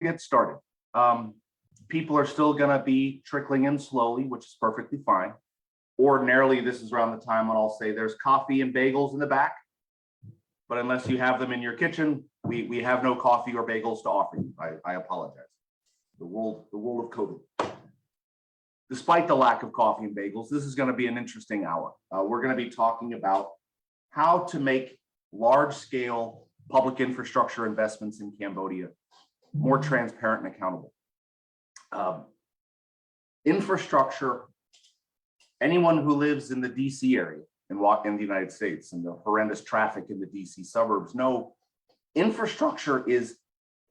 get started. People are still going to be trickling in slowly, which is perfectly fine. Ordinarily, this is around the time when I'll say there's coffee and bagels in the back. But unless you have them in your kitchen, we have no coffee or bagels to offer you. I apologize. The world of COVID. Despite the lack of coffee and bagels, this is going to be an interesting hour. We're going to be talking about how to make large-scale public infrastructure investments in Cambodia more transparent and accountable. Infrastructure, anyone who lives in the DC area and in the United States and the horrendous traffic in the DC suburbs know infrastructure is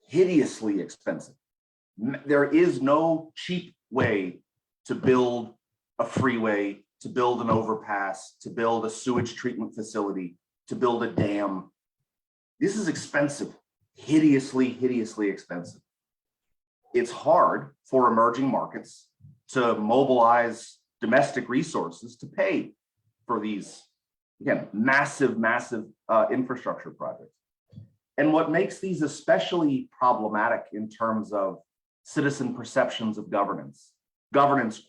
hideously expensive. There is no cheap way to build a freeway, to build an overpass, to build a sewage treatment facility, to build a dam. This is expensive, hideously expensive. It's hard for emerging markets to mobilize domestic resources to pay for these, again, massive infrastructure projects. And what makes these especially problematic in terms of citizen perceptions of governance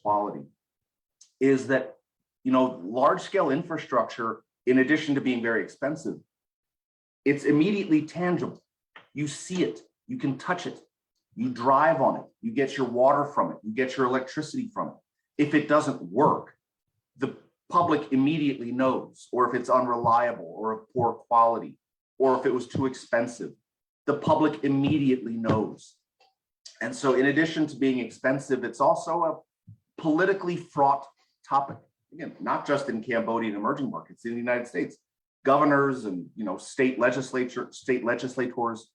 quality, is that, large-scale infrastructure, in addition to being very expensive, it's immediately tangible. You see it, you can touch it, you drive on it, you get your water from it, you get your electricity from it. If it doesn't work, the public immediately knows, or if it's unreliable or of poor quality, or if it was too expensive, the public immediately knows. And so in addition to being expensive, it's also a politically fraught topic. Again, not just in Cambodian emerging markets, in the United States. Governors and state legislators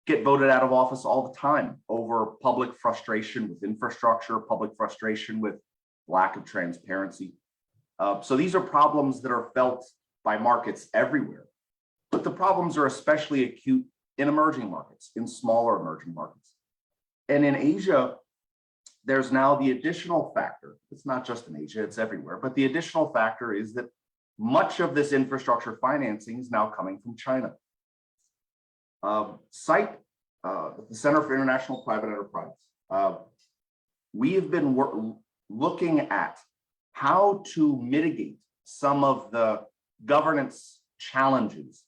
get voted out of office all the time over public frustration with infrastructure, public frustration with lack of transparency. So these are problems that are felt by markets everywhere, but the problems are especially acute in emerging markets, in smaller emerging markets. And in Asia, there's now the additional factor. It's not just in Asia, it's everywhere, but the additional factor is that much of this infrastructure financing is now coming from China. CIPE, the Center for International Private Enterprise, we have been looking at how to mitigate some of the governance challenges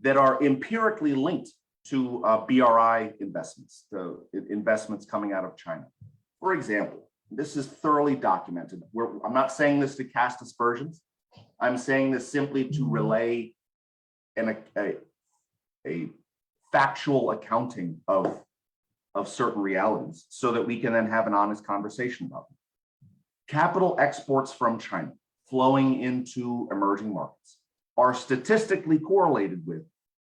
that are empirically linked to BRI investments, the investments coming out of China. For example, this is thoroughly documented. I'm not saying this to cast aspersions. I'm saying this simply to relay a factual accounting of certain realities so that we can then have an honest conversation about them. Capital exports from China flowing into emerging markets are statistically correlated with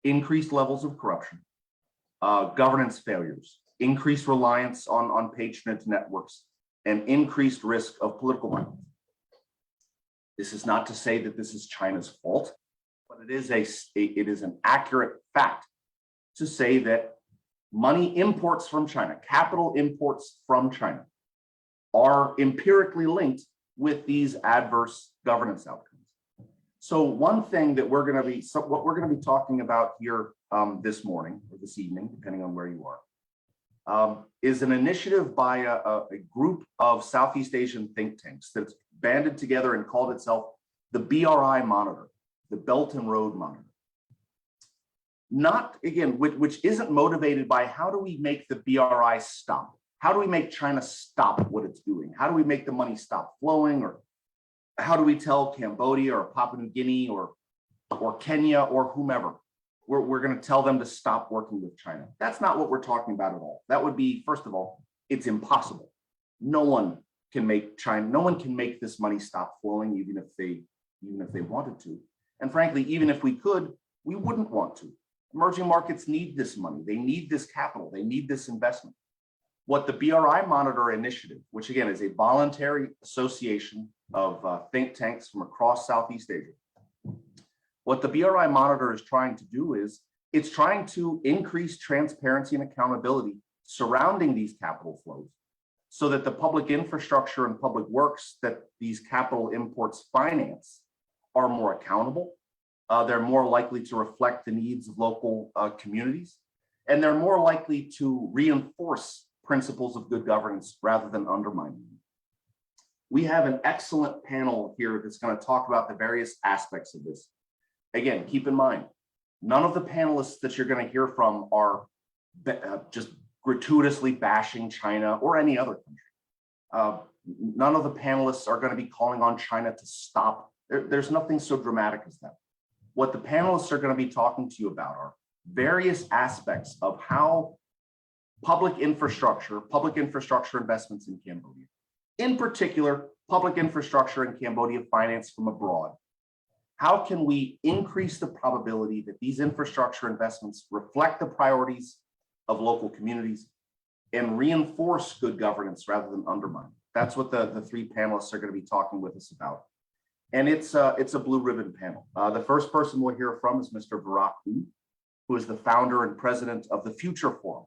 increased levels of corruption, governance failures, increased reliance on patronage networks, and increased risk of political violence. This is not to say that this is China's fault, but it is an accurate fact to say that money imports from China, capital imports from China, are empirically linked with these adverse governance outcomes. So one thing that what we're going to be talking about here this morning or this evening, depending on where you are, is an initiative by a group of Southeast Asian think tanks that's banded together and called itself the BRI Monitor, the Belt and Road Monitor. Not, again, which isn't motivated by how do we make the BRI stop? How do we make China stop what it's doing? How do we make the money stop flowing? Or how do we tell Cambodia or Papua New Guinea or Kenya or whomever, we're going to tell them to stop working with China? That's not what we're talking about at all. That would be, first of all, it's impossible. No one can make this money stop flowing, even if they wanted to. And frankly, even if we could, we wouldn't want to. Emerging markets need this money. They need this capital. They need this investment. What the BRI Monitor initiative, which again is a voluntary association of think tanks from across Southeast Asia, what the BRI Monitor is trying to do is it's trying to increase transparency and accountability surrounding these capital flows so that the public infrastructure and public works that these capital imports finance are more accountable. They're more likely to reflect the needs of local communities. and they're more likely to reinforce principles of good governance rather than undermine them. We have an excellent panel here that's going to talk about the various aspects of this. Again, keep in mind, none of the panelists that you're going to hear from are just gratuitously bashing China or any other country. None of the panelists are going to be calling on China to stop. There's nothing so dramatic as that. What the panelists are going to be talking to you about are various aspects of how public infrastructure investments in Cambodia, in particular, public infrastructure in Cambodia financed from abroad. How can we increase the probability that these infrastructure investments reflect the priorities of local communities and reinforce good governance rather than undermine? That's what the three panelists are going to be talking with us about. And it's a blue ribbon panel. The first person we'll hear from is Mr. Barak Hu, who is the founder and president of the Future Forum,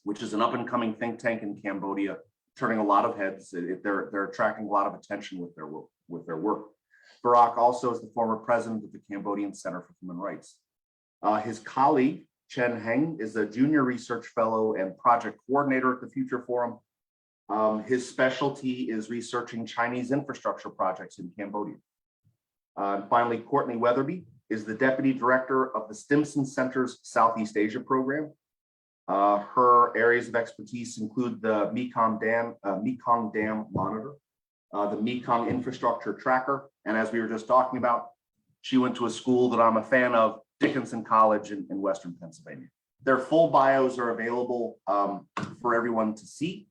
which is an up-and-coming think tank in Cambodia, turning a lot of heads. They're attracting a lot of attention with their work. Barak also is the former president of the Cambodian Center for Human Rights. His colleague, Chen Heng, is a junior research fellow and project coordinator at the Future Forum. His specialty is researching Chinese infrastructure projects in Cambodia. And finally, Courtney Weatherby is the deputy director of the Stimson Center's Southeast Asia program. Her areas of expertise include the Mekong Dam Monitor, the Mekong Infrastructure Tracker, and as we were just talking about, she went to a school that I'm a fan of, Dickinson College in Western Pennsylvania. Their full bios are available for everyone to see.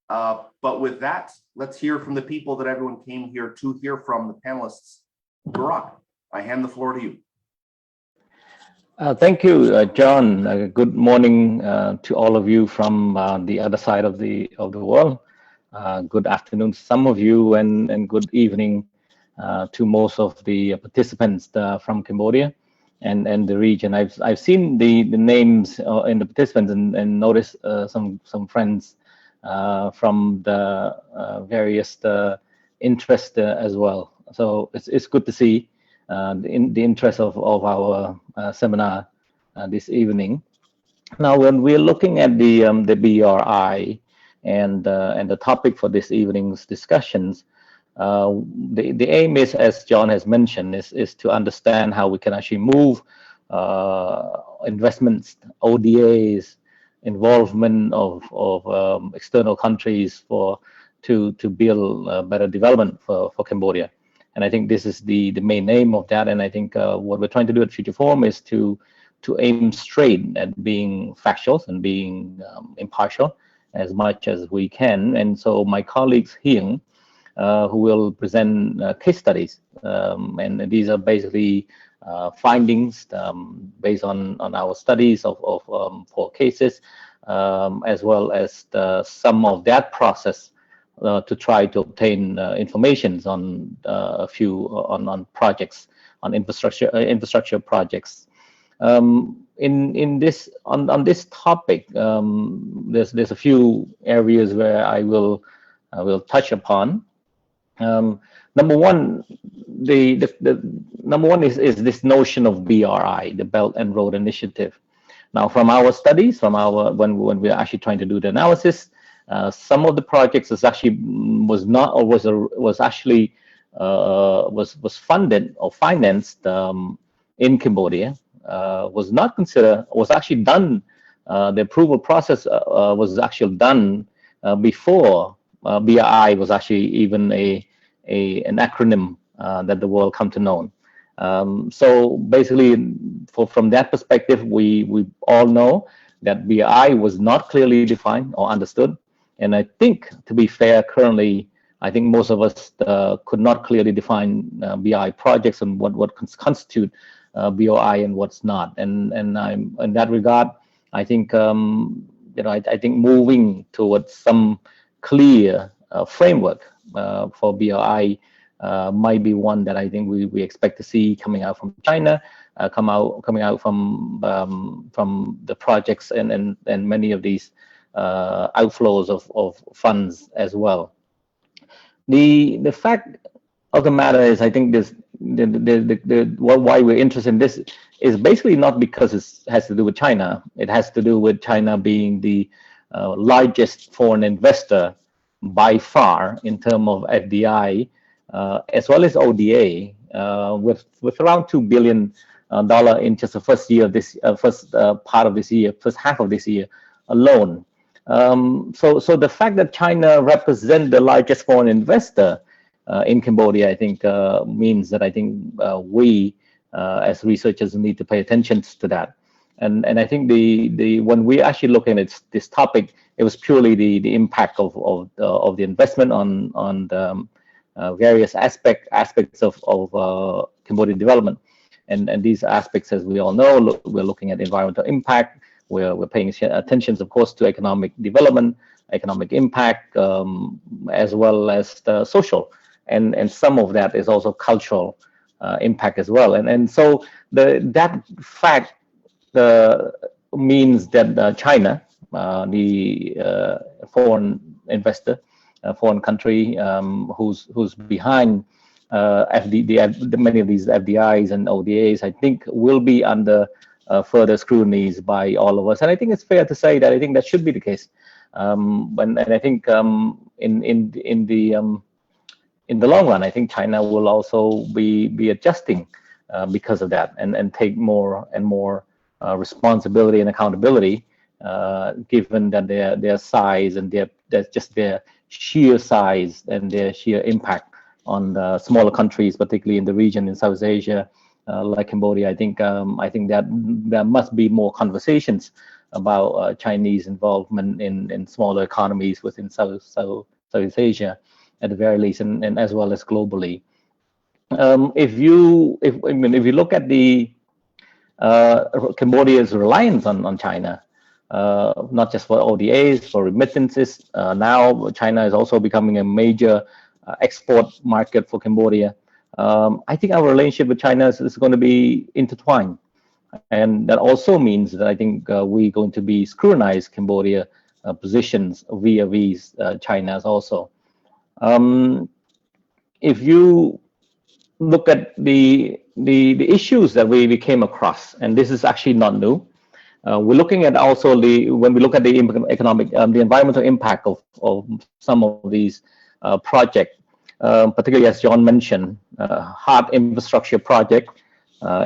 But with that, let's hear from the people that everyone came here to hear from, the panelists. Barak, I hand the floor to you. Thank you, John. Good morning to all of you from the other side of the world. Good afternoon to some of you, and good evening to most of the participants from Cambodia and the region. I've seen the names in the participants and noticed some friends from the various interests as well. So it's good to see the interest of our seminar this evening. Now, when we're looking at the BRI and the topic for this evening's discussions, the aim is, as John has mentioned, is to understand how we can actually move investments, ODAs, involvement of external countries to build better development for Cambodia. And I think this is the main aim of that. And I think what we're trying to do at Future Forum is to aim straight at being factual and being impartial as much as we can. And so my colleagues here, who will present case studies, and these are basically findings based on our studies of 4 cases, as well as some of that process to try to obtain information on a few on projects, on infrastructure projects. In this on this topic, there's a few areas where I will touch upon. Number one, the number one is this notion of BRI, the Belt and Road Initiative. Now, from our studies, when we're actually trying to do the analysis, some of the projects was funded or financed in Cambodia, was actually done. The approval process was actually done before BRI was actually even an acronym that the world come to know. So basically, from that perspective, we all know that BRI was not clearly defined or understood. And I think, to be fair, currently, I think most of us could not clearly define BRI projects and what constitute BRI and what's not. And I'm in that regard, I think I think moving towards some clear framework for BRI might be one that I think we expect to see coming out from China, coming out from the projects and many of these outflows of funds as well. The fact of the matter is, I think why we're interested in this is basically not because it has to do with China. It has to do with China being the largest foreign investor by far in terms of FDI, as well as ODA, with around $2 billion in just the first year of this first half of this year alone. So the fact that China represents the largest foreign investor in Cambodia, I think, means that I think we as researchers need to pay attention to that. And I think when we actually looking at this topic, it was purely the impact of the investment on the various aspects of Cambodian development. And these aspects, as we all know, we're looking at environmental impact. We're paying attention, of course, to economic development, economic impact, as well as the social. And some of that is also cultural impact as well. And so that fact means that China, the foreign investor, foreign country who's behind many of these FDIs and ODAs, I think will be under further scrutinies by all of us. And I think it's fair to say that I think that should be the case. And I think in the long run, I think China will also be adjusting because of that, and take more and more responsibility and accountability, given that their size and their sheer size and their sheer impact on the smaller countries, particularly in the region in South Asia, like Cambodia. I think that there must be more conversations about Chinese involvement in smaller economies within Southeast Asia, at the very least, and as well as globally. If you look at the Cambodia's reliance on China, not just for ODAs, for remittances, now China is also becoming a major export market for Cambodia. I think our relationship with China is going to be intertwined, and that also means that I think we're going to be scrutinize Cambodia positions vis-a-vis China's also. If you look at the issues that we came across, and this is actually not new, we're looking at also when we look at the economic, the environmental impact of some of these projects, particularly as John mentioned, hard infrastructure project.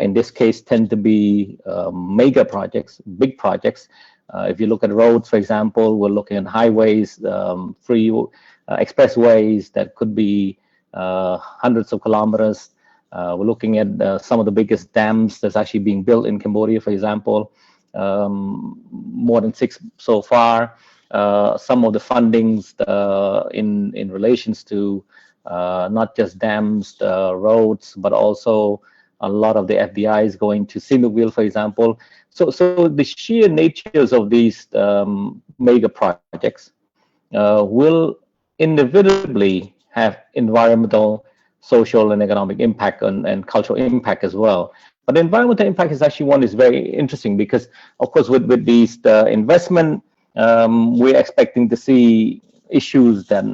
In this case, tend to be mega projects, big projects. If you look at roads, for example, we're looking at highways, expressways that could be hundreds of kilometers. We're looking at some of the biggest dams that's actually being built in Cambodia, for example, more than 6 so far. Some of the fundings in relations to not just dams, roads, but also a lot of the FDIs going to Sindhubil, for example. So the sheer natures of these mega projects will inevitably have environmental, social, and economic impact and cultural impact as well. But the environmental impact is actually one is very interesting because, of course, with these investment, we're expecting to see issues that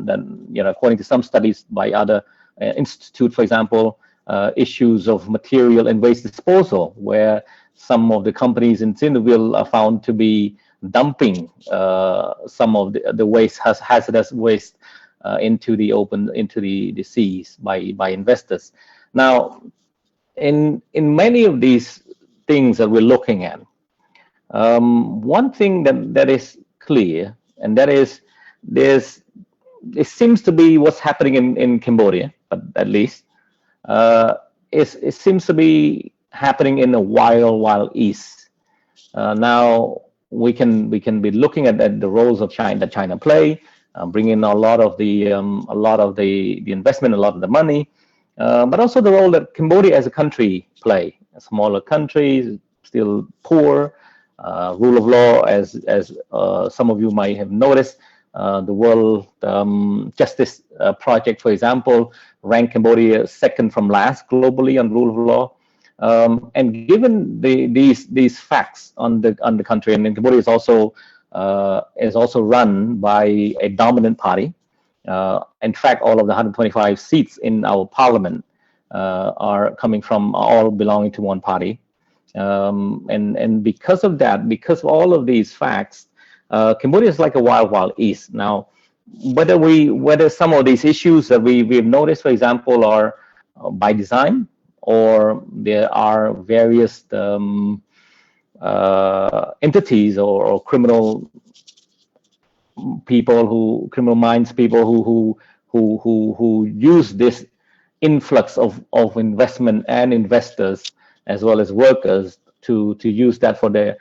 according to some studies by other institute, for example, issues of material and waste disposal, where some of the companies in Sindhubil are found to be dumping some of the waste, hazardous waste, into the seas by investors. Now, in many of these things that we're looking at, one thing that is clear, and that is it seems to be what's happening in Cambodia, but at least it seems to be happening in the wild east. Now we can be looking at the roles of China play, bringing a lot of the investment, a lot of the money, but also the role that Cambodia as a country play. A smaller country, still poor, rule of law, as some of you might have noticed. The World Justice Project, for example, ranked Cambodia second from last globally on rule of law. And given these facts on the country, and Cambodia is also run by a dominant party. In fact, all of the 125 seats in our parliament are coming from all belonging to one party. And because of that, because of all of these facts, Cambodia is like a wild, wild east. Now, whether some of these issues that we've noticed, for example, are by design, or there are various entities or criminal people criminal minds, people who use this influx of investment and investors as well as workers to use that for their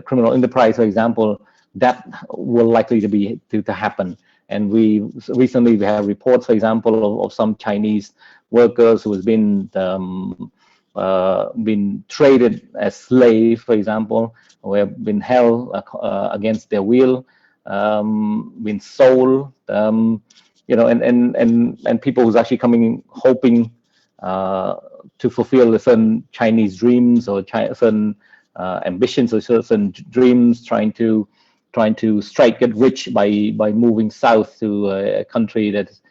criminal enterprise, for example, that will likely to happen. And we have reports, for example, of some Chinese workers who has been traded as slaves, for example, who have been held against their will, been sold, and people who's actually coming hoping to fulfill certain Chinese dreams or certain ambitions or certain dreams, trying to get rich by moving south to a country that's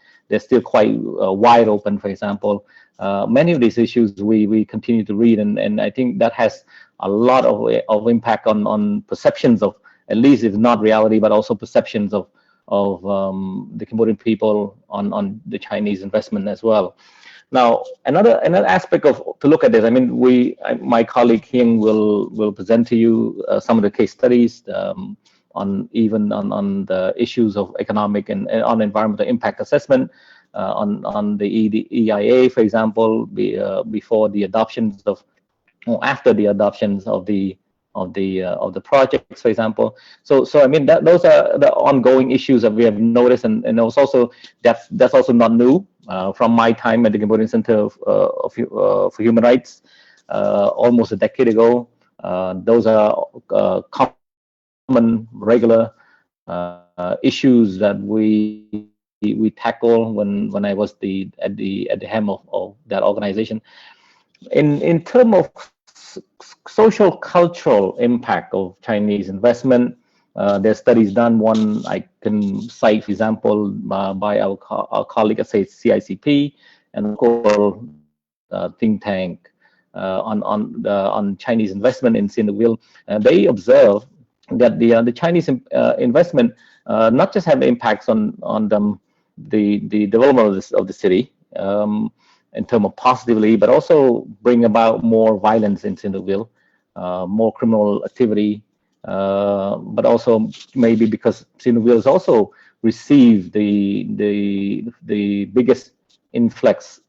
still quite wide open, for example. Many of these issues we continue to read, and I think that has a lot of impact on perceptions of, at least if not reality, but also perceptions of the Cambodian people on the Chinese investment as well. Now, another aspect to look at this, I mean, my colleague Hing will present to you some of the case studies on the issues of economic and on environmental impact assessment, on the EIA, for example, before the adoptions of, or after the adoptions of the projects, for example. So I mean, those are the ongoing issues that we have noticed, and it was also that's also not new from my time at the Cambodian Center for Human Rights almost a decade ago. Those are common, regular issues that we tackle when I was at the helm of that organization. In terms of social cultural impact of Chinese investment, there's studies done. One I can cite, for example, by our colleague at CIPE, and of course think tank on Chinese investment in Sindaville. They observe that the Chinese investment not just have impacts on the development of the city, in terms of positively, but also bring about more violence in Sindaville, more criminal activity, but also maybe because Sindaville has also received the biggest influx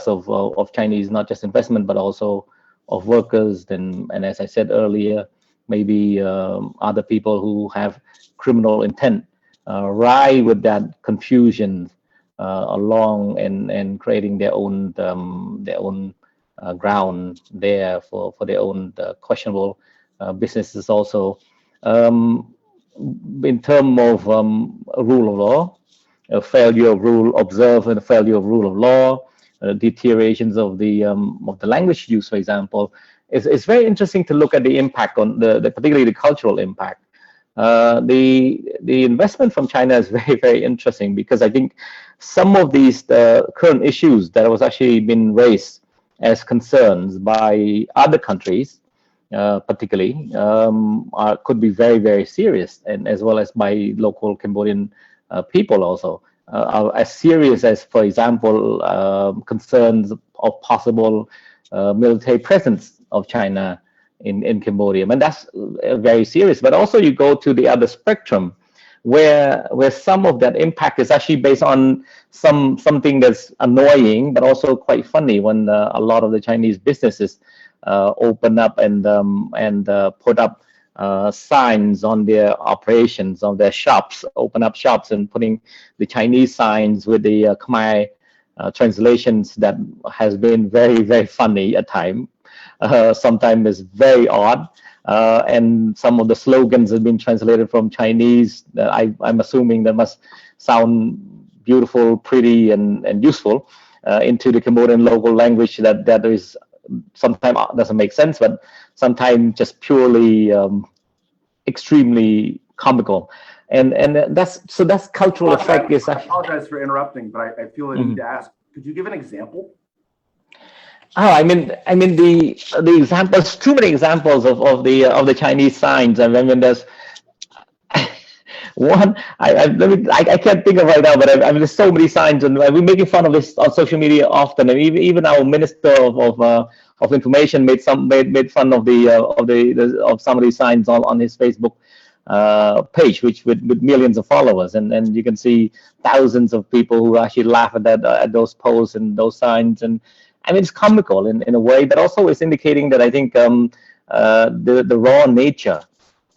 of Chinese, not just investment, but also of workers, and as I said earlier, maybe other people who have criminal intent ride with that confusion along and creating their own ground there for their own questionable businesses also. In terms of rule of law, a failure of rule observed and a failure of rule of law, deteriorations of the language use, for example, it's very interesting to look at the impact on particularly the cultural impact. The investment from China is very, very interesting, because I think some of these current issues that was actually been raised as concerns by other countries, particularly, could be very, very serious, and as well as by local Cambodian people also, as serious as, for example, concerns of possible military presence of China in Cambodia. And that's very serious. But also you go to the other spectrum, where some of that impact is actually based on something that's annoying, but also quite funny, when a lot of the Chinese businesses open up and put up signs on their operations, on their shops, open up shops and putting the Chinese signs with the Khmer translations that has been very, very funny at times. Sometimes it's very odd, and some of the slogans have been translated from Chinese that I'm assuming that must sound beautiful, pretty, and useful into the Cambodian local language that is sometimes doesn't make sense, but sometimes just purely extremely comical. And that's cultural effect. I apologize for interrupting, but I feel I need to ask, could you give an example Oh, I mean the examples. Too many examples of the Chinese signs. I mean, there's one. I can't think of right now, but I mean, there's so many signs, and we're making fun of this on social media often. And even our minister of information made fun of of some of these signs on his Facebook page, which with millions of followers, and you can see thousands of people who actually laugh at those posts and those signs, and I mean it's comical in a way, but also it's indicating that I think the raw nature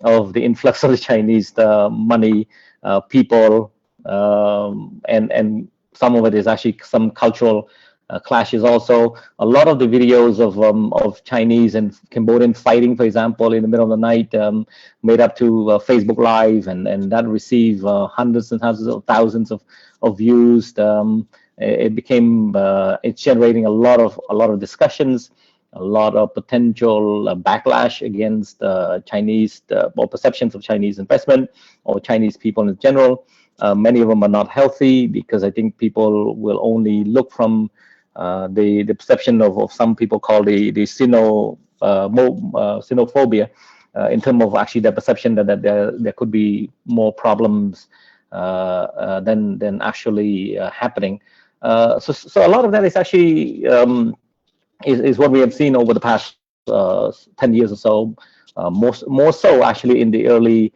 of the influx of the Chinese money, people, and some of it is actually some cultural clashes. Also, a lot of the videos of Chinese and Cambodian fighting, for example, in the middle of the night, made up to Facebook Live, and that received hundreds and hundreds of thousands of views. It became it's generating a lot of discussions, a lot of potential backlash against Chinese or perceptions of Chinese investment or Chinese people in general. Many of them are not healthy because I think people will only look from the perception of some people call the xenophobia in terms of actually their perception that there could be more problems than actually happening. So a lot of that is actually is what we have seen over the past 10 years or so, more so actually in the early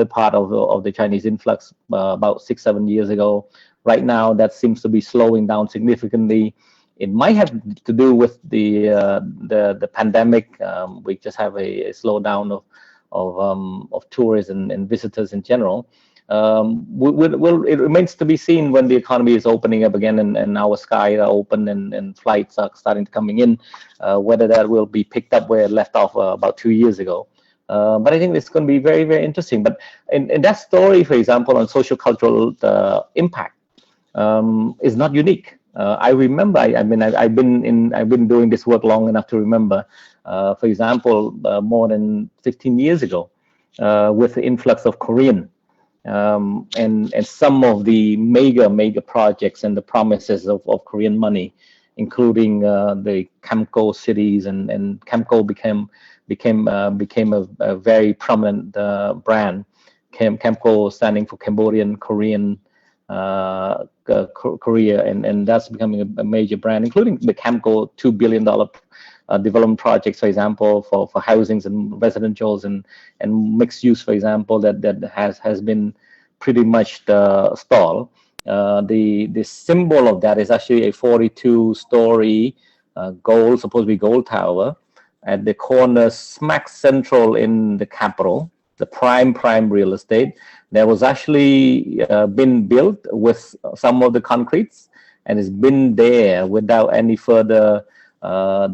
part of the Chinese influx about 6-7 years ago. Right now, that seems to be slowing down significantly. It might have to do with the pandemic. We just have a slowdown of tourism and visitors in general. It remains to be seen when the economy is opening up again and our skies are open and flights are starting to coming in, whether that will be picked up where it left off about 2 years ago. But I think it's going to be very, very interesting. But in that story, for example, on social cultural impact, is not unique. I remember. I've been doing this work long enough to remember. For example, more than 15 years ago, with the influx of Korean. And some of the mega projects and the promises of Korean money, including the Camco cities, and Camco became a very prominent brand. Camco standing for Cambodian, Korean, Korea, and that's becoming a major brand, including the Camco $2 billion development projects, for example, for housings and residentials and mixed use, for example, that has been pretty much the stall. The symbol of that is actually a 42-story supposed to be gold tower at the corner, smack central in the capital, the prime real estate. That was actually been built with some of the concretes, and it's been there without any further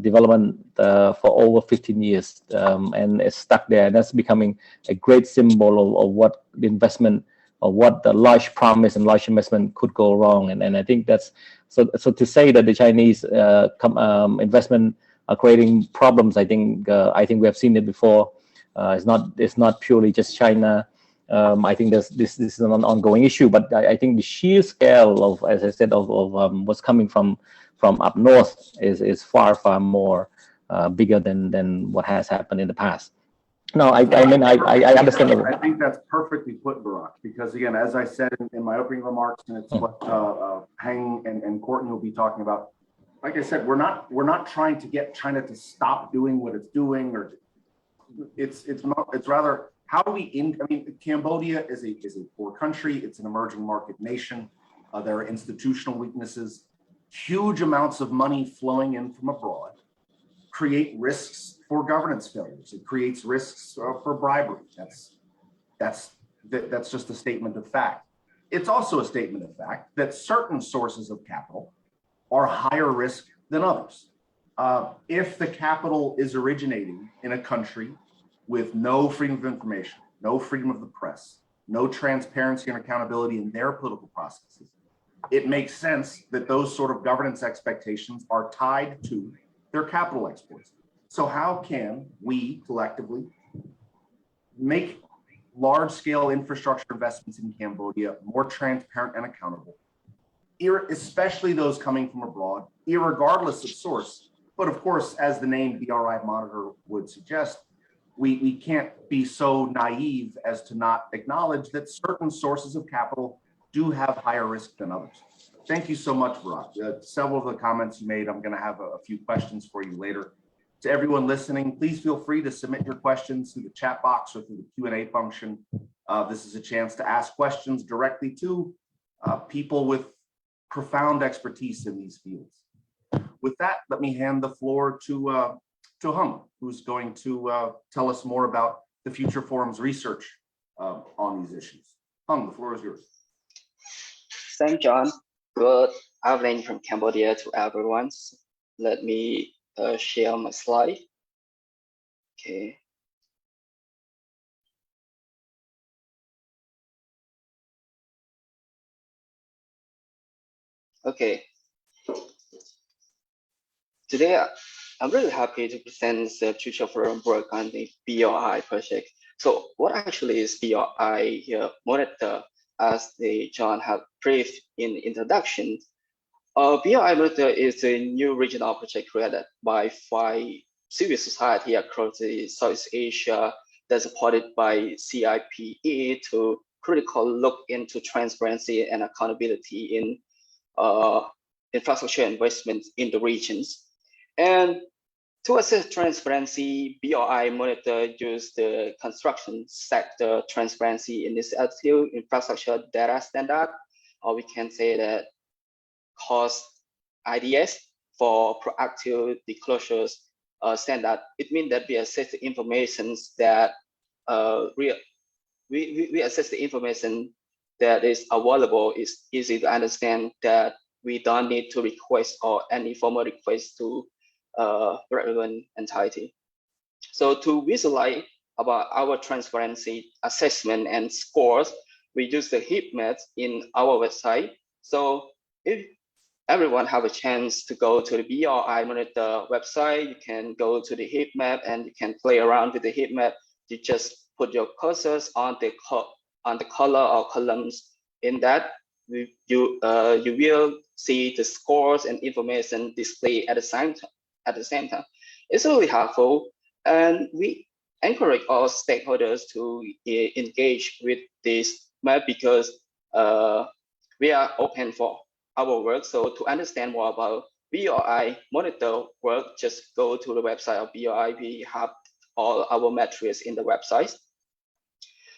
development for over 15 years, and it's stuck there. And that's becoming a great symbol of what the investment, or what the large promise and large investment could go wrong. And I think that's so to say that the Chinese investment are creating problems. I think we have seen it before. It's not purely just China. I think this is an ongoing issue, but I think the sheer scale of, as I said, of what's coming from up north is far more bigger than what has happened in the past. No, I understand. I think that's perfectly put, Barack, because again, as I said in my opening remarks, and it's what Heng and Courtney will be talking about. Like I said, we're not trying to get China to stop doing what it's doing, or it's rather how do we Cambodia is a poor country. It's an emerging market nation. There are institutional weaknesses. Huge amounts of money flowing in from abroad create risks for governance failures. It creates risks for bribery. That's just a statement of fact. It's also a statement of fact that certain sources of capital are higher risk than others. If the capital is originating in a country with no freedom of information, no freedom of the press, no transparency and accountability in their political processes, it makes sense that those sort of governance expectations are tied to their capital exports. So how can we collectively make large-scale infrastructure investments in Cambodia more transparent and accountable, especially those coming from abroad, irregardless of source. But of course, as the name BRI Monitor would suggest, we can't be so naive as to not acknowledge that certain sources of capital do have higher risk than others. Thank you so much, Virat. Several of the comments you made, I'm going to have a few questions for you later. To everyone listening, please feel free to submit your questions through the chat box or through the Q&A function. This is a chance to ask questions directly to people with profound expertise in these fields. With that, let me hand the floor to Hung, who's going to tell us more about the Future Forum's research on these issues. Hung, the floor is yours. Thank John. Good evening from Cambodia to everyone. Let me share my slide. Okay. Okay. Today, I'm really happy to present the Future Forum work on the BRI project. So what actually is BRI Monitor, as John had briefed in the introduction? BRI Monitor is a new regional project created by 5 civil society across the Southeast Asia that's supported by CIPE to critical look into transparency and accountability in infrastructure investments in the regions. And to assess transparency, BRI Monitor used the construction sector transparency initiative infrastructure data standard, or we can say that cost IDS for proactive disclosures standard. It means that we assess the information that we assess the information that is available, is easy to understand, that we don't need to request or any formal request to relevant entity. So to visualize about our transparency assessment and scores, we use the heat map in our website. So if everyone have a chance to go to the BRI Monitor website, you can go to the heat map and you can play around with the heat map. You just put your cursors on the color or columns. In that, you will see the scores and information displayed at the same time. It's really helpful, and we encourage all stakeholders to engage with this map because we are open for our work. So to understand more about BRI Monitor work, just go to the website of BRI. We have all our metrics in the website.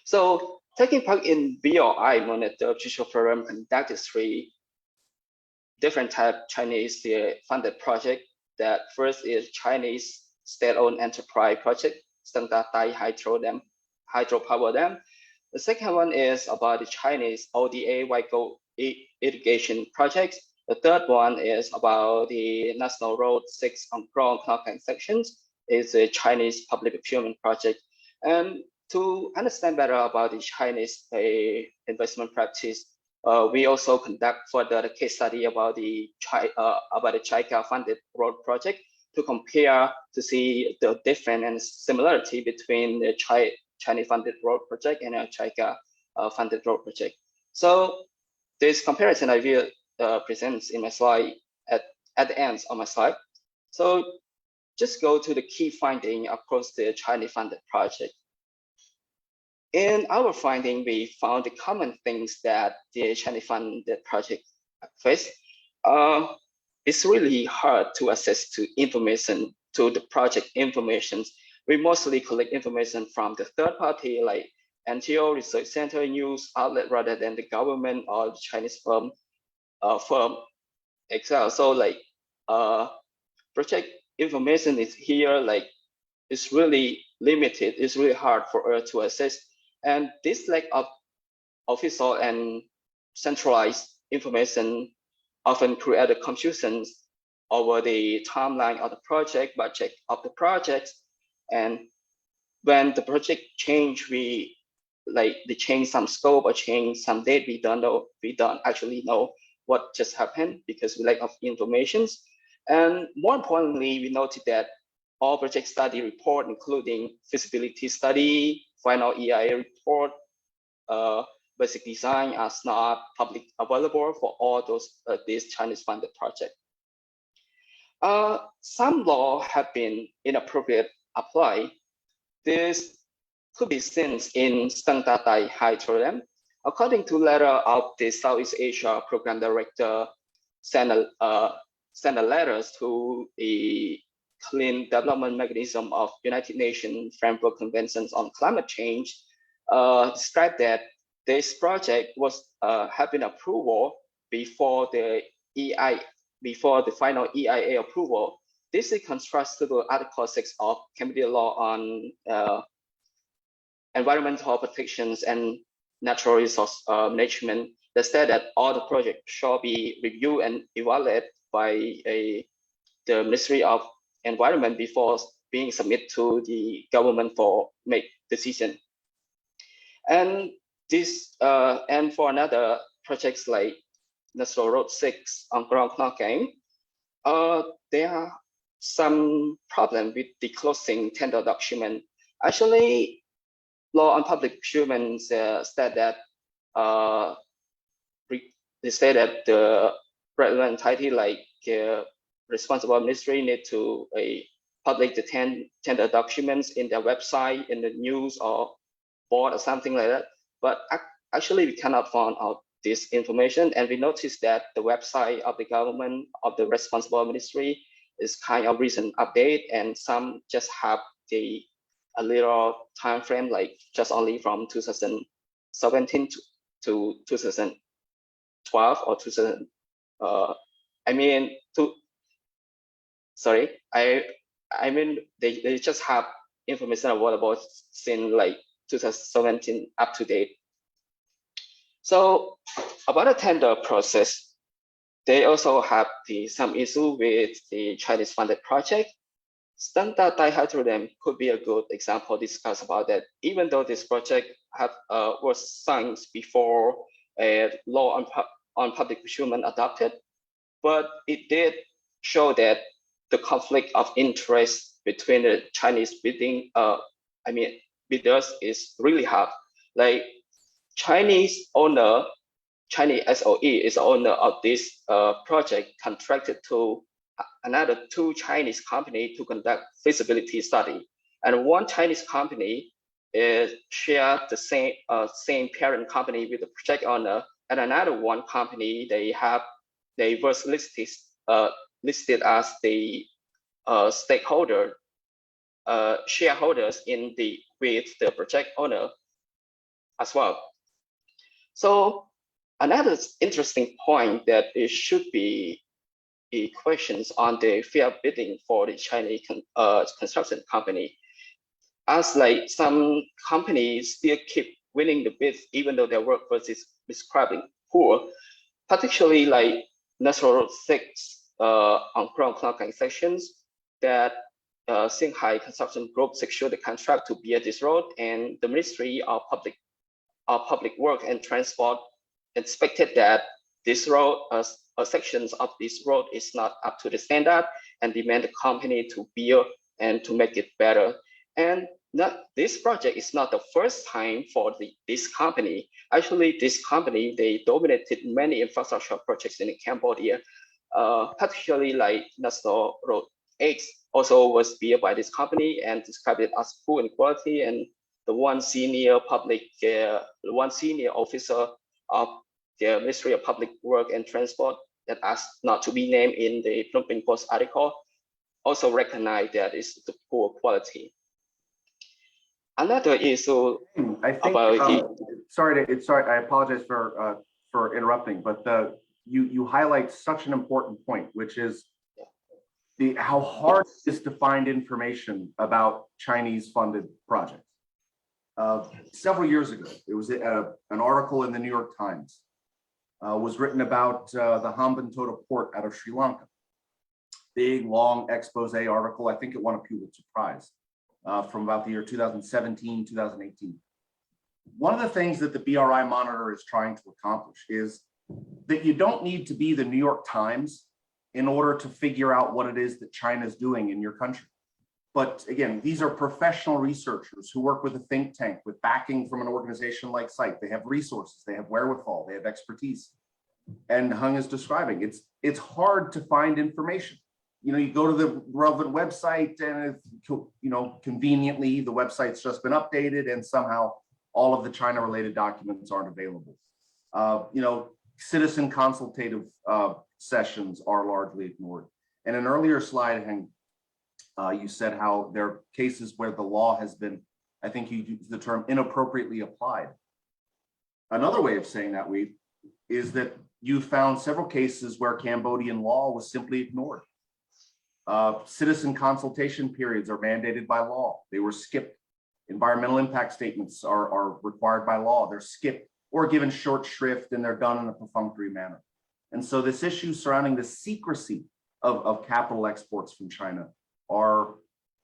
So taking part in BRI Monitor, Future Forum conducted 3 different type Chinese funded project. That first is Chinese state-owned enterprise project, Standard hydropower dam. The second one is about the Chinese ODA white gold irrigation project. The third one is about the National Road 6 on ground connecting sections. It's a Chinese public procurement project. And to understand better about the Chinese investment practice, we also conduct further the case study about the JICA funded road project to compare to see the difference and similarity between the Chinese funded road project and a JICA funded road project. So this comparison I will present in my slide at the end of my slide. So just go to the key finding across the Chinese funded project. In our finding, we found the common things that the Chinese funded project face. It's really hard to access to information, to the project information. We mostly collect information from the third party, like NGO, research center, news outlet, rather than the government or the Chinese firm Excel. So like project information is here, like it's really limited. It's really hard for us to access. And this lack of official and centralized information often create confusions over the timeline of the project, budget of the project. And when the project change, we change some scope or change some date, we don't actually know what just happened because we lack of information. And more importantly, we noted that all project study report, including feasibility study, final EIA report, basic design are not public available for all these Chinese funded projects. Some law have been inappropriate applied. This could be seen in Stangtatai Hydrodam. According to letter of the Southeast Asia Program Director sent a letters to the Clean Development Mechanism of United Nations Framework Conventions on Climate Change, described that this project was having approval before the final EIA approval. This is contrasted to Article 6 of Cambodia law on environmental protections and natural resource management that said that all the projects shall be reviewed and evaluated by the Ministry of Environment before being submitted to the government for make decision. And this and for another projects like National Road 6 on Krong Knocking, there are some problem with the closing tender document. Actually, law on public procurement said that they say that the relevant entity like responsible ministry need to publish the tender documents in their website, in the news or board or something like that. But actually, we cannot find out this information, and we noticed that the website of the government of the responsible ministry is kind of recent update, and some just have a little time frame, like just only from 2017 to 2012 or 2000. I mean, they just have information available since like 2017 up to date. So about the tender process, they also have some issue with the Chinese funded project. Stangtatai Hydrodam could be a good example to discuss about that. Even though this project was signed before a law on public procurement adopted, but it did show that the conflict of interest between the Chinese bidders is really hard. Like Chinese SOE is the owner of this project, contracted to another 2 Chinese companies to conduct feasibility study, and one Chinese company shared the same parent company with the project owner, and another one company they was listed as the stakeholder shareholders with the project owner as well. So another interesting point that it should be questions on the fair bidding for the Chinese construction company, as like some companies still keep winning the bids even though their workforce is describing poor, particularly like National Road 6 on Krong Knocking sections that Shanghai Construction Group secured the contract to build this road, and the Ministry of Public Work and Transport expected that this road, sections of this road is not up to the standard, and demand the company to build and to make it better. And this project is not the first time for this company. Actually, this company, they dominated many infrastructure projects in Cambodia, particularly like National Road 8 also was built by this company and described it as full and quality. And the one senior officer of the Ministry of Public Work and Transport that asked not to be named in the Phnom Penh Post article also recognized that it's the poor quality. Another issue I think, sorry, I apologize for interrupting, but you highlight such an important point, which is how hard it is to find information about Chinese funded projects. Several years ago, it was an article in the New York Times was written about the Hambantota port out of Sri Lanka. Big, long expose article. I think it won a Pulitzer Prize from about the year 2017, 2018. One of the things that the BRI Monitor is trying to accomplish is that you don't need to be the New York Times in order to figure out what it is that China is doing in your country. But again, these are professional researchers who work with a think tank with backing from an organization like CIPE. They have resources, they have wherewithal, they have expertise. And Hung is describing, it's hard to find information. You know, you go to the relevant website and, conveniently, the website's just been updated and somehow all of the China-related documents aren't available. Citizen consultative sessions are largely ignored. And an earlier slide, Heng, you said how there are cases where the law has been, I think you used the term, inappropriately applied. Another way of saying that is that you found several cases where Cambodian law was simply ignored. Citizen consultation periods are mandated by law. They were skipped. Environmental impact statements are required by law. They're skipped or given short shrift, and they're done in a perfunctory manner. And so this issue surrounding the secrecy of capital exports from China are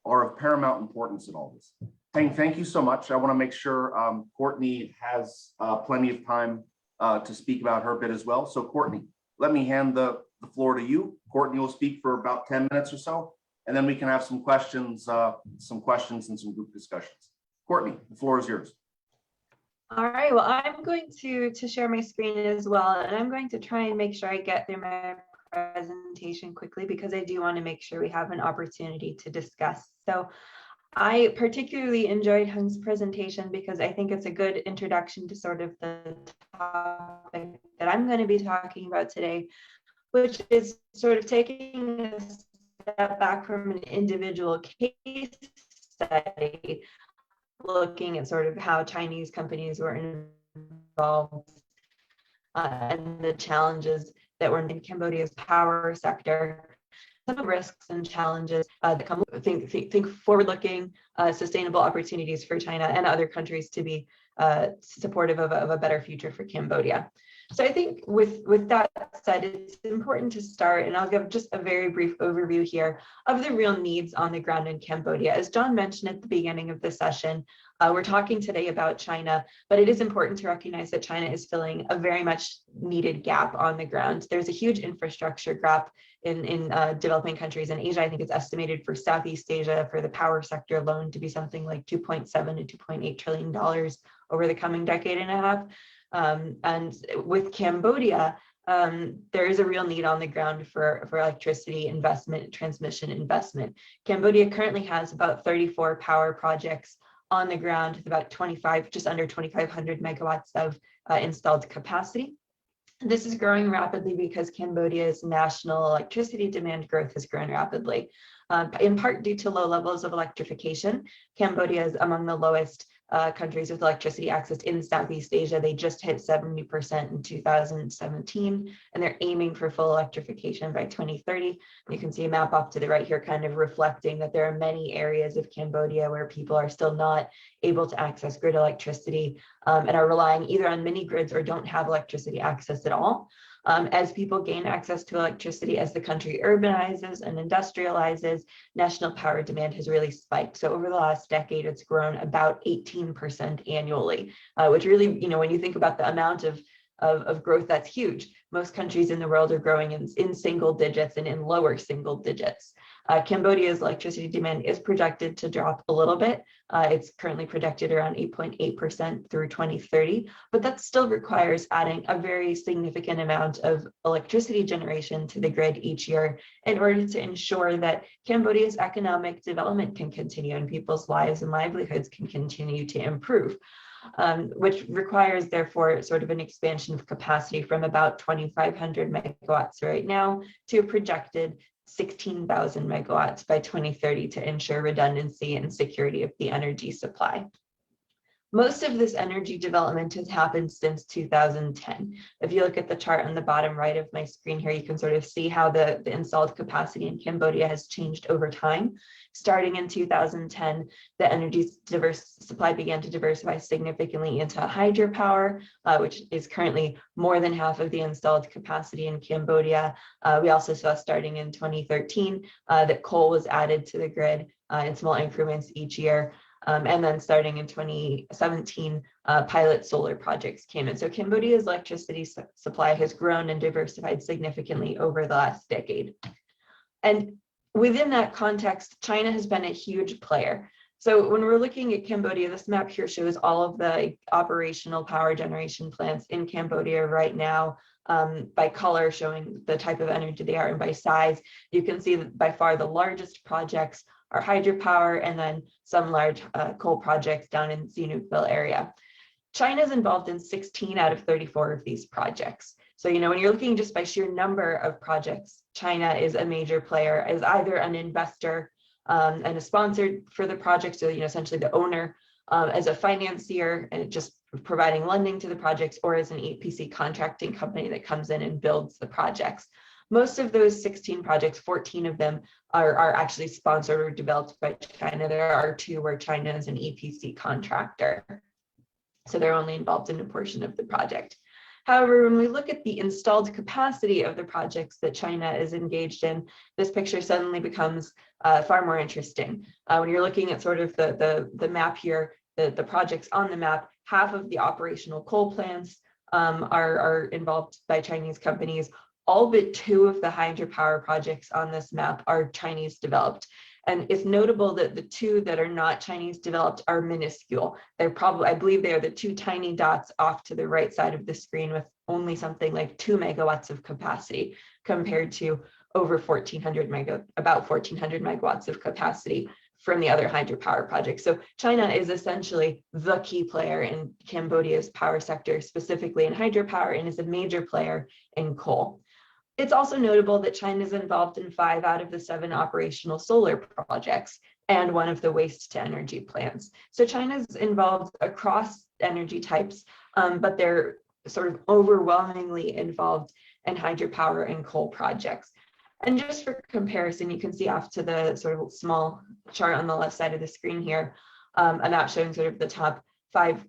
of paramount importance in all this. Heng, thank you so much. I want to make sure Courtney has plenty of time to speak about her bit as well. So Courtney, let me hand the floor to you. Courtney will speak for about 10 minutes or so, and then we can have some questions and some group discussions. Courtney, the floor is yours. All right, well, I'm going to share my screen as well, and I'm going to try and make sure I get through my presentation quickly because I do want to make sure we have an opportunity to discuss. So I particularly enjoyed Hung's presentation because I think it's a good introduction to sort of the topic that I'm going to be talking about today, which is sort of taking a step back from an individual case study, looking at sort of how Chinese companies were involved and the challenges that were in Cambodia's power sector, some of the risks and challenges that come, think forward-looking, sustainable opportunities for China and other countries to be supportive of a better future for Cambodia. So I think with that said, it's important to start, and I'll give just a very brief overview here of the real needs on the ground in Cambodia. As John mentioned at the beginning of the session, we're talking today about China, but it is important to recognize that China is filling a very much needed gap on the ground. There's a huge infrastructure gap in developing countries in Asia. I think it's estimated for Southeast Asia for the power sector alone to be something like $2.7 to $2.8 trillion over the coming decade and a half. And with Cambodia, there is a real need on the ground for electricity investment, transmission investment. Cambodia currently has about 34 power projects on the ground, about just under 2,500 megawatts of installed capacity. This is growing rapidly because Cambodia's national electricity demand growth has grown rapidly. In part due to low levels of electrification, Cambodia is among the lowest countries with electricity access in Southeast Asia. They just hit 70% in 2017, and they're aiming for full electrification by 2030. You can see a map off to the right here kind of reflecting that there are many areas of Cambodia where people are still not able to access grid electricity and are relying either on mini grids or don't have electricity access at all. As people gain access to electricity, as the country urbanizes and industrializes, national power demand has really spiked. So over the last decade, it's grown about 18% annually, which really, when you think about the amount of growth, that's huge. Most countries in the world are growing in single digits and in lower single digits. Cambodia's electricity demand is projected to drop a little bit. It's currently projected around 8.8% through 2030, but that still requires adding a very significant amount of electricity generation to the grid each year in order to ensure that Cambodia's economic development can continue and people's lives and livelihoods can continue to improve. Which requires, therefore, sort of an expansion of capacity from about 2,500 megawatts right now to a projected 16,000 megawatts by 2030 to ensure redundancy and security of the energy supply. Most of this energy development has happened since 2010. If you look at the chart on the bottom right of my screen here, you can sort of see how the installed capacity in Cambodia has changed over time. Starting in 2010, the energy supply began to diversify significantly into hydropower, which is currently more than half of the installed capacity in Cambodia. We also saw starting in 2013 that coal was added to the grid in small increments each year. And then starting in 2017, pilot solar projects came in. So Cambodia's electricity supply has grown and diversified significantly over the last decade. And within that context, China has been a huge player. So when we're looking at Cambodia, this map here shows all of the operational power generation plants in Cambodia right now, by color showing the type of energy they are, and by size. You can see that by far the largest projects are hydropower, and then some large coal projects down in Sihanoukville area. China is involved in 16 out of 34 of these projects. So, when you're looking just by sheer number of projects, China is a major player, as either an investor and a sponsor for the project, so essentially the owner, as a financier and just providing lending to the projects, or as an EPC contracting company that comes in and builds the projects. Most of those 16 projects, 14 of them are actually sponsored or developed by China. There are 2 where China is an EPC contractor, so they're only involved in a portion of the project. However, when we look at the installed capacity of the projects that China is engaged in, this picture suddenly becomes far more interesting. When you're looking at sort of the map here, the projects on the map, half of the operational coal plants are involved by Chinese companies. All but 2 of the hydropower projects on this map are Chinese developed. And it's notable that the 2 that are not Chinese developed are minuscule. They're probably, I believe they are the 2 tiny dots off to the right side of the screen, with only something like 2 megawatts of capacity, compared to over about 1,400 megawatts of capacity from the other hydropower projects. So China is essentially the key player in Cambodia's power sector, specifically in hydropower, and is a major player in coal. It's also notable that China is involved in 5 out of the 7 operational solar projects and 1 of the waste to energy plants. So China is involved across energy types, but they're sort of overwhelmingly involved in hydropower and coal projects. And just for comparison, you can see off to the sort of small chart on the left side of the screen here, a map showing sort of the top 5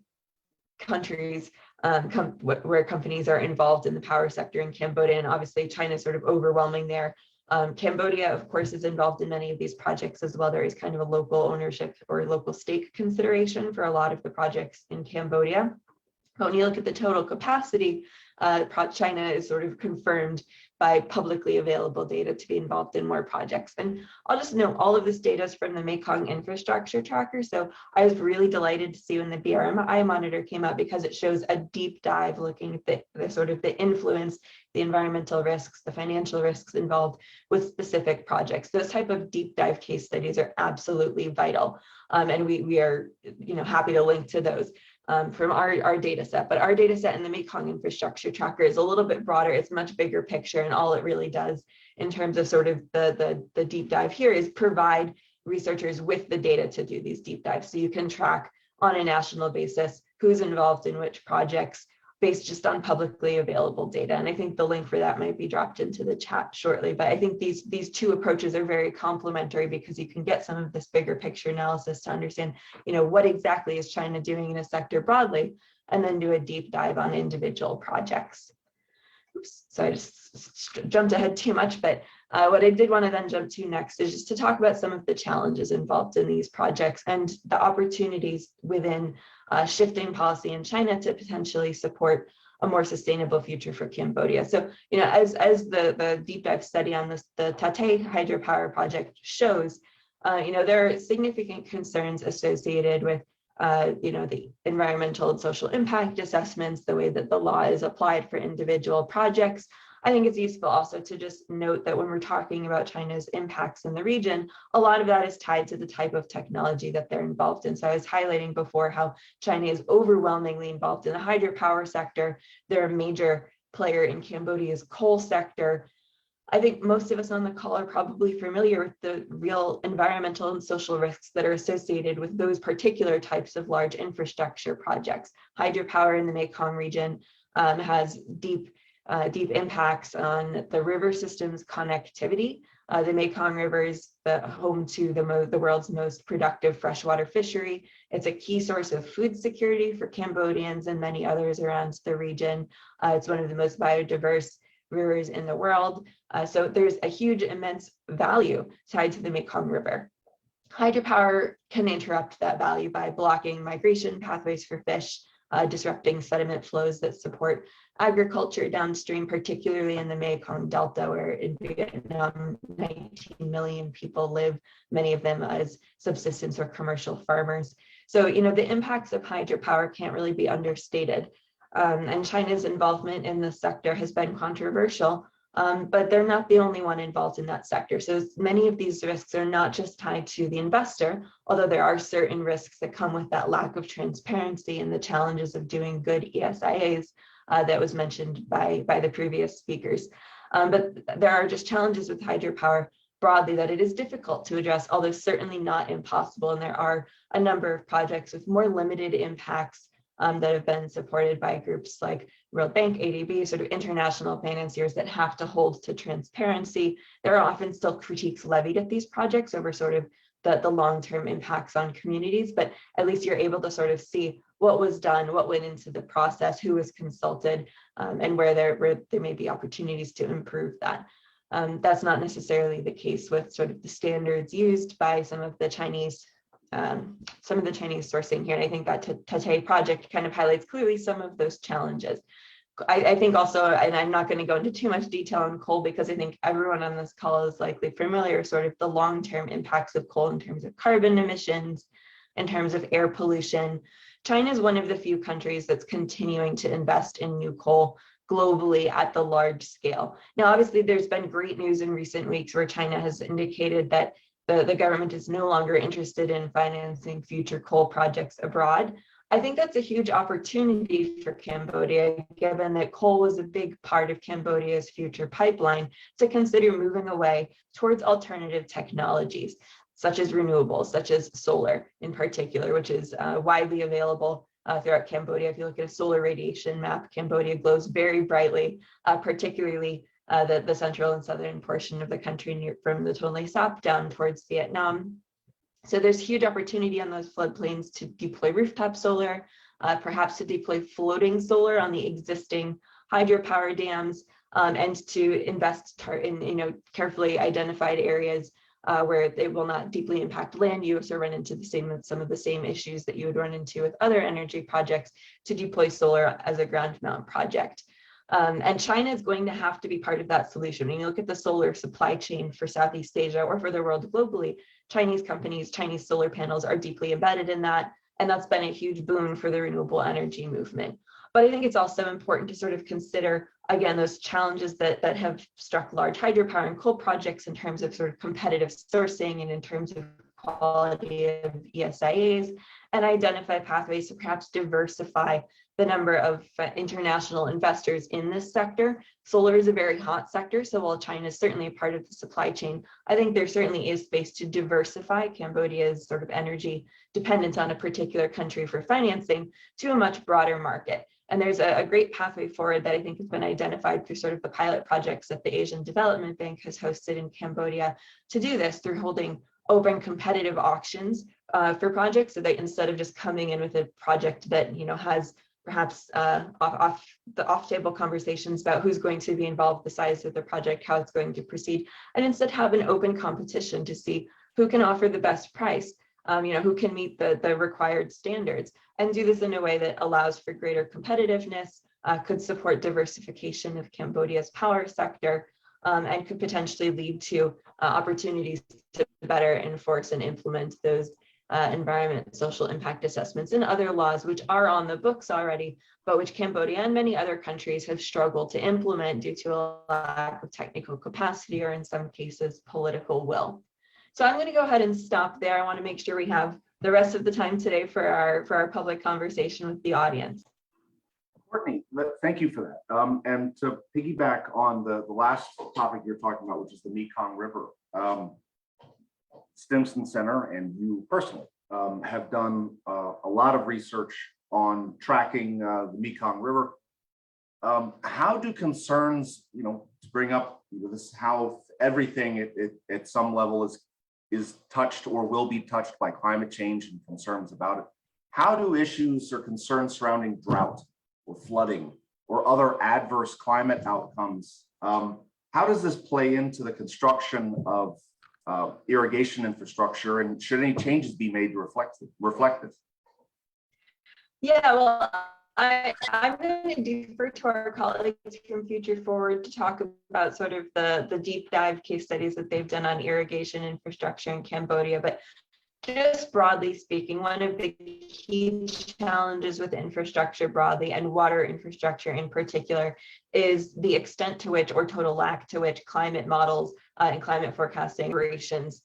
countries where companies are involved in the power sector in Cambodia, and obviously China is sort of overwhelming there. Cambodia, of course, is involved in many of these projects as well. There is kind of a local ownership or local stake consideration for a lot of the projects in Cambodia. But when you look at the total capacity, China is sort of confirmed by publicly available data to be involved in more projects. And I'll just note, all of this data is from the Mekong Infrastructure Tracker. So I was really delighted to see when the BRI Monitor came out, because it shows a deep dive looking at the sort of the influence, the environmental risks, the financial risks involved with specific projects. Those type of deep dive case studies are absolutely vital. And we are happy to link to those from our data set. But our data set in the Mekong Infrastructure Tracker is a little bit broader. It's a much bigger picture, and all it really does in terms of sort of the deep dive here is provide researchers with the data to do these deep dives. So you can track on a national basis who's involved in which projects based just on publicly available data. And I think the link for that might be dropped into the chat shortly. But I think these 2 approaches are very complementary, because you can get some of this bigger picture analysis to understand, what exactly is China doing in a sector broadly, and then do a deep dive on individual projects. Oops, so I just jumped ahead too much, but what I did want to then jump to next is just to talk about some of the challenges involved in these projects and the opportunities within shifting policy in China to potentially support a more sustainable future for Cambodia. So, as the deep dive study on the Tate hydropower project shows, there are significant concerns associated with the environmental and social impact assessments, the way that the law is applied for individual projects. I think it's useful also to just note that when we're talking about China's impacts in the region, a lot of that is tied to the type of technology that they're involved in. So I was highlighting before how China is overwhelmingly involved in the hydropower sector. They're a major player in Cambodia's coal sector. I think most of us on the call are probably familiar with the real environmental and social risks that are associated with those particular types of large infrastructure projects. Hydropower in the Mekong region has deep impacts on the river system's connectivity. The Mekong River is the home to the world's most productive freshwater fishery. It's a key source of food security for Cambodians and many others around the region. It's one of the most biodiverse rivers in the world. So there's a huge, immense value tied to the Mekong River. Hydropower can interrupt that value by blocking migration pathways for fish, disrupting sediment flows that support agriculture downstream, particularly in the Mekong Delta, where in Vietnam, 19 million people live, many of them as subsistence or commercial farmers. So, the impacts of hydropower can't really be understated. And China's involvement in this sector has been controversial, but they're not the only one involved in that sector. So many of these risks are not just tied to the investor, although there are certain risks that come with that lack of transparency and the challenges of doing good ESIAs that was mentioned by the previous speakers. But there are just challenges with hydropower broadly that it is difficult to address, although certainly not impossible. And there are a number of projects with more limited impacts that have been supported by groups like World Bank, ADB, sort of international financiers that have to hold to transparency. There are often still critiques levied at these projects over sort of the long-term impacts on communities, but at least you're able to sort of see what was done, what went into the process, who was consulted, and where there may be opportunities to improve that. That's not necessarily the case with sort of the standards used by some of the Chinese sourcing here. And I think that Tate project kind of highlights clearly some of those challenges. I think also, and I'm not going to go into too much detail on coal because I think everyone on this call is likely familiar sort of the long-term impacts of coal in terms of carbon emissions, in terms of air pollution. China is one of the few countries that's continuing to invest in new coal globally at the large scale. Now, obviously, there's been great news in recent weeks where China has indicated that the government is no longer interested in financing future coal projects abroad. I think that's a huge opportunity for Cambodia, given that coal was a big part of Cambodia's future pipeline, to consider moving away towards alternative technologies, such as renewables, such as solar in particular, which is widely available throughout Cambodia. If you look at a solar radiation map, Cambodia glows very brightly, particularly the central and southern portion of the country from the Tonle Sap down towards Vietnam. So there's huge opportunity on those floodplains to deploy rooftop solar, perhaps to deploy floating solar on the existing hydropower dams, and to invest in carefully identified areas where they will not deeply impact land use or run into some of the same issues that you would run into with other energy projects, to deploy solar as a ground mount project. And China is going to have to be part of that solution. When you look at the solar supply chain for Southeast Asia or for the world globally, Chinese companies, Chinese solar panels are deeply embedded in that. And that's been a huge boon for the renewable energy movement. But I think it's also important to sort of consider, again, those challenges that have struck large hydropower and coal projects in terms of sort of competitive sourcing and in terms of quality of ESIAs, and identify pathways to perhaps diversify the number of international investors in this sector. Solar is a very hot sector, so while China is certainly a part of the supply chain, I think there certainly is space to diversify Cambodia's sort of energy dependence on a particular country for financing to a much broader market. And there's a great pathway forward that I think has been identified through sort of the pilot projects that the Asian Development Bank has hosted in Cambodia to do this through holding open competitive auctions for projects, so that instead of just coming in with a project that has perhaps off-table conversations about who's going to be involved, the size of the project, how it's going to proceed, and instead have an open competition to see who can offer the best price, who can meet the required standards, and do this in a way that allows for greater competitiveness, could support diversification of Cambodia's power sector, and could potentially lead to opportunities to better enforce and implement those environment social impact assessments and other laws which are on the books already, but which Cambodia and many other countries have struggled to implement due to a lack of technical capacity or in some cases political will. So I'm going to go ahead and stop there. I want to make sure we have the rest of the time today for our public conversation with the audience. Courtney, thank you for that. And to piggyback on the last topic you're talking about, which is the Mekong River, Stimson Center and you personally have done a lot of research on tracking the Mekong River. How do concerns, to bring up this, how everything at some level is touched or will be touched by climate change and concerns about it? How do issues or concerns surrounding drought or flooding or other adverse climate outcomes, how does this play into the construction of irrigation infrastructure, and should any changes be made to reflect this? Yeah, well, I'm going to defer to our colleagues from Future Forward to talk about sort of the deep dive case studies that they've done on irrigation infrastructure in Cambodia. But just broadly speaking, one of the key challenges with infrastructure broadly and water infrastructure in particular is the extent to which, or total lack to which, climate models and climate forecasting operations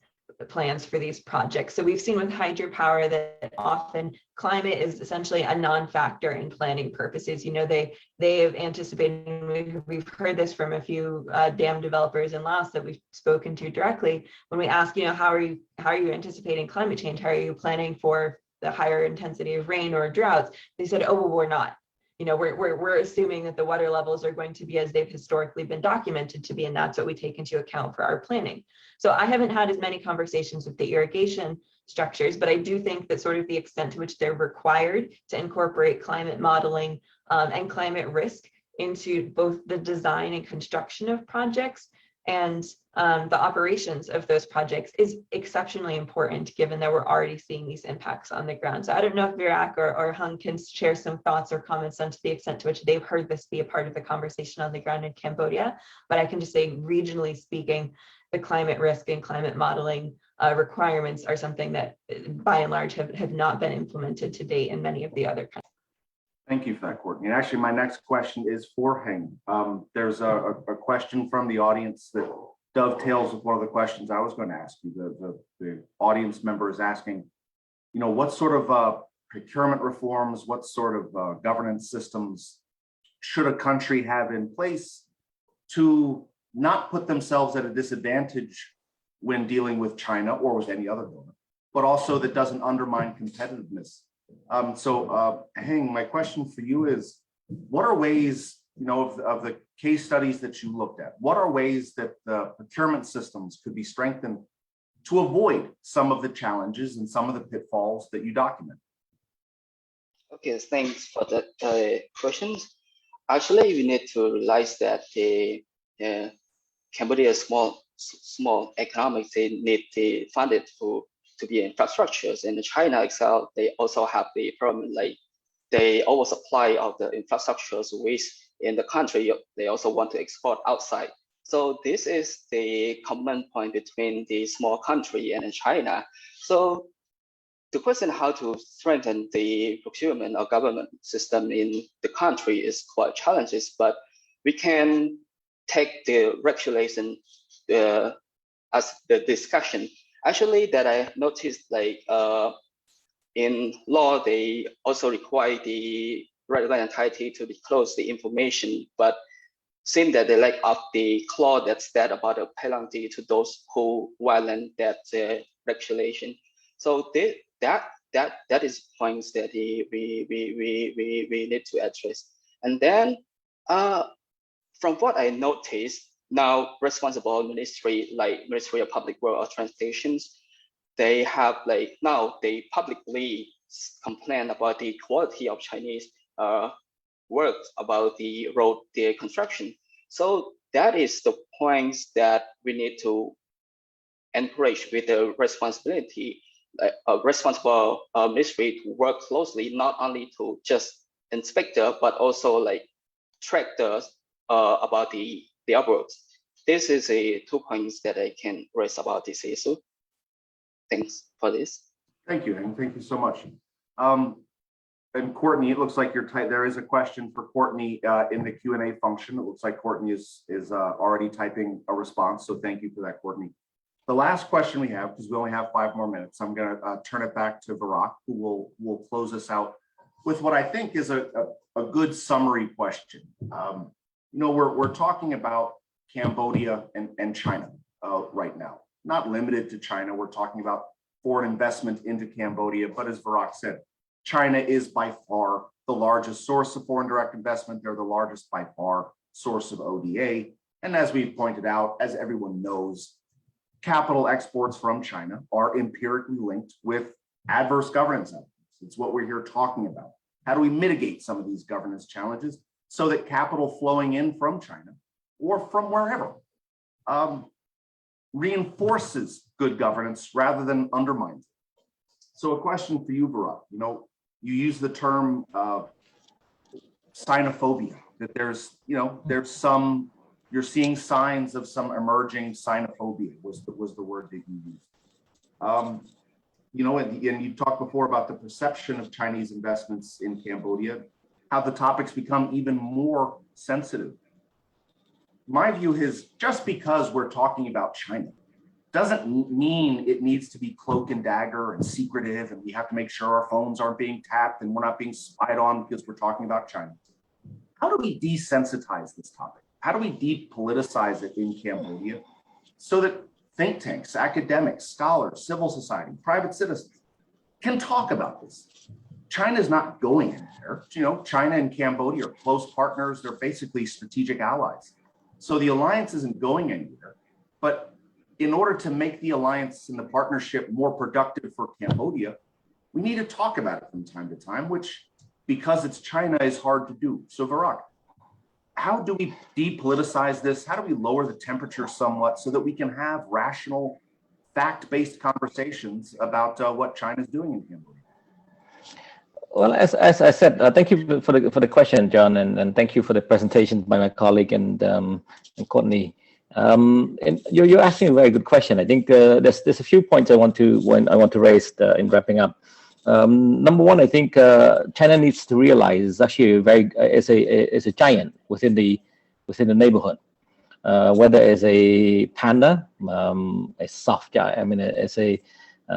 plans for these projects. So we've seen with hydropower that often climate is essentially a non-factor in planning purposes. You know, they have anticipated, we've heard this from a few dam developers in Laos that we've spoken to directly. When we ask, you know, how are you anticipating climate change? How are you planning for the higher intensity of rain or droughts? They said, oh, well, we're not. You know, we're assuming that the water levels are going to be as they've historically been documented to be, and that's what we take into account for our planning. So I haven't had as many conversations with the irrigation structures, but I do think that sort of the extent to which they're required to incorporate climate modeling and climate risk into both the design and construction of projects and the operations of those projects is exceptionally important, given that we're already seeing these impacts on the ground. So I don't know if Virak or Hung can share some thoughts or comments on to the extent to which they've heard this be a part of the conversation on the ground in Cambodia, but I can just say, regionally speaking, the climate risk and climate modeling requirements are something that by and large have not been implemented to date in many of the other countries. Thank you for that, Courtney. And actually, my next question is for Heng. There's a question from the audience that dovetails with one of the questions I was going to ask you. The audience member is asking, you know, what sort of procurement reforms, what sort of governance systems should a country have in place to not put themselves at a disadvantage when dealing with China or with any other donor, but also that doesn't undermine competitiveness. Heng, my question for you is, what are ways, you know, of the case studies that you looked at, what are ways that the procurement systems could be strengthened to avoid some of the challenges and some of the pitfalls that you document? Okay, thanks for the questions. Actually, we need to realize that the Cambodia's small economics, they need the funded to be infrastructures. And China itself, they also have the problem, like they oversupply of the infrastructures which in the country, they also want to export outside. So this is the common point between the small country and China. So the question how to strengthen the procurement or government system in the country is quite challenging, but we can take the regulation as the discussion. Actually, that I noticed, like in law, they also require the relevant entity to disclose the information, but seems that they lack of the clause that said about a penalty to those who violate that regulation. So that is points that we need to address. And then from what I noticed, now responsible ministry like Ministry of Public Works or Transportations, they have like now they publicly complain about the quality of Chinese work about the road, the construction. So that is the points that we need to encourage with the responsibility, responsible ministry to work closely, not only to just inspect, but also like track the about the upwards. This is two points that I can raise about this issue. Thanks for this. Thank you, Heng. Thank you so much. And Courtney, it looks like you're tight. There is a question for Courtney in the Q&A function. It looks like Courtney is already typing a response. So thank you for that, Courtney. The last question we have, because we only have 5 more minutes, I'm going to turn it back to Virak, who will close us out with what I think is a good summary question. You know, we're talking about Cambodia and China right now, not limited to China. We're talking about foreign investment into Cambodia, but as Virak said, China is by far the largest source of foreign direct investment. They're the largest by far source of ODA. And as we pointed out, as everyone knows, capital exports from China are empirically linked with adverse governance outcomes. It's what we're here talking about. How do we mitigate some of these governance challenges so that capital flowing in from China or from wherever reinforces good governance rather than undermines it? So a question for you, Virak. You know, you use the term sinophobia, that there's, you're seeing signs of some emerging sinophobia was the word that you used. And you talked before about the perception of Chinese investments in Cambodia, how the topics become even more sensitive. My view is just because we're talking about China doesn't mean it needs to be cloak and dagger and secretive, and we have to make sure our phones aren't being tapped and we're not being spied on because we're talking about China. How do we desensitize this topic? How do we depoliticize it in Cambodia so that think tanks, academics, scholars, civil society, private citizens can talk about this? China's not going anywhere. China and Cambodia are close partners. They're basically strategic allies. So the alliance isn't going anywhere. But in order to make the alliance and the partnership more productive for Cambodia, we need to talk about it from time to time, which, because it's China, is hard to do. So Virak, how do we depoliticize this? How do we lower the temperature somewhat so that we can have rational, fact-based conversations about what China's doing in Cambodia? Well, as I said, thank you for the question, John, and thank you for the presentation by my colleague and Courtney. And you're asking a very good question. I think there's a few points I want to raise in wrapping up. Number one, I think China needs to realize it's actually is a giant within the neighborhood. Whether it's a panda, a soft giant, it's a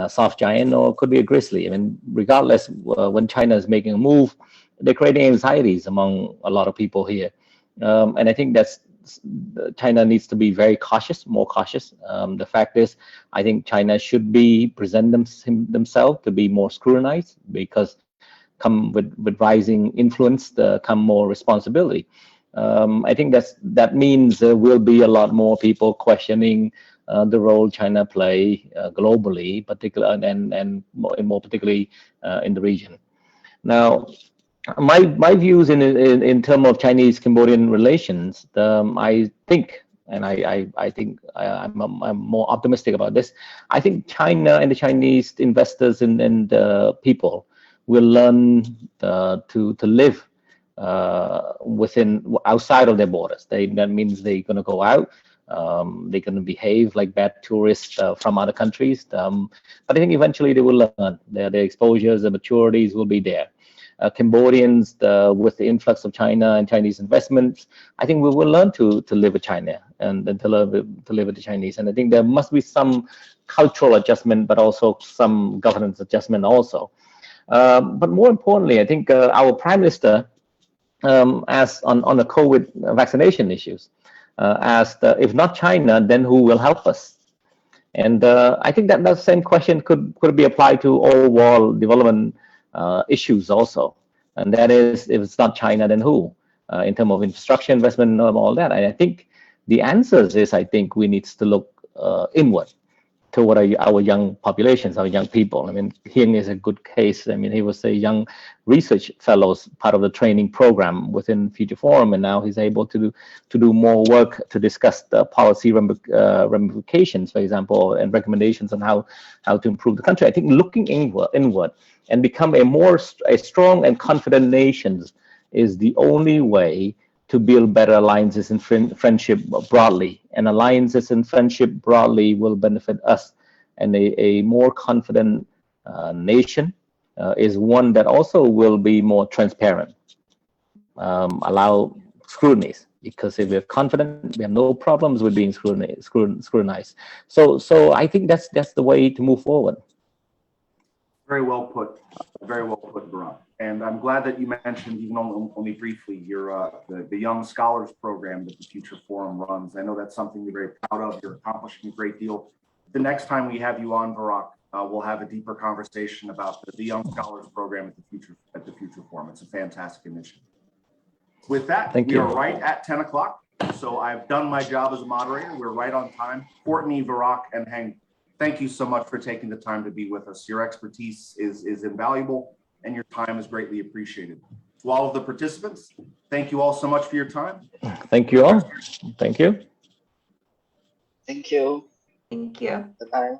soft giant, or it could be a grizzly. Regardless, when China is making a move, they're creating anxieties among a lot of people here, and I think China needs to be very cautious, more cautious. The fact is, I think China should present themselves to be more scrutinized, because come with rising influence, come more responsibility. I think that means there will be a lot more people questioning the role China play globally, and more particularly in the region. Now, my views in terms of Chinese-Cambodian relations, I think, and I think I'm more optimistic about this. I think China and the Chinese investors and people will learn to live outside of their borders. That means they're going to go out. They're going to behave like bad tourists from other countries. But I think eventually they will learn. Their exposures, the maturities will be there. Cambodians, with the influx of China and Chinese investments, I think we will learn to live with China and to live with the Chinese. And I think there must be some cultural adjustment, but also some governance adjustment also. But more importantly, I think our Prime Minister, as on the COVID vaccination issues, asked, if not China, then who will help us? And I think that same question could be applied to all world development issues also. And that is, if it's not China, then who? In terms of infrastructure investment and all that. And I think the answers is, I think we need to look inward toward our young populations, our young people. Hing is a good case. He was a young research fellows, part of the training program within Future Forum, and now he's able to do more work to discuss the policy ramifications, for example, and recommendations on how to improve the country. I think looking inward and become a strong and confident nation is the only way to build better alliances and friendship broadly. And alliances and friendship broadly will benefit us. And a more confident nation is one that also will be more transparent, allow scrutinies. Because if we're confident, we have no problems with being scrutinized. So I think that's the way to move forward. Very well put, Baran. And I'm glad that you mentioned, even only briefly, the Young Scholars Program that the Future Forum runs. I know that's something you're very proud of. You're accomplishing a great deal. The next time we have you on, Barak, we'll have a deeper conversation about the Young Scholars Program at the Future Forum. It's a fantastic initiative. With that, we are right at 10 o'clock. So I've done my job as a moderator. We're right on time. Courtney, Barak, and Heng, thank you so much for taking the time to be with us. Your expertise is invaluable, and your time is greatly appreciated. To all of the participants, thank you all so much for your time. Thank you all. Thank you. Thank you. Thank you. Bye-bye.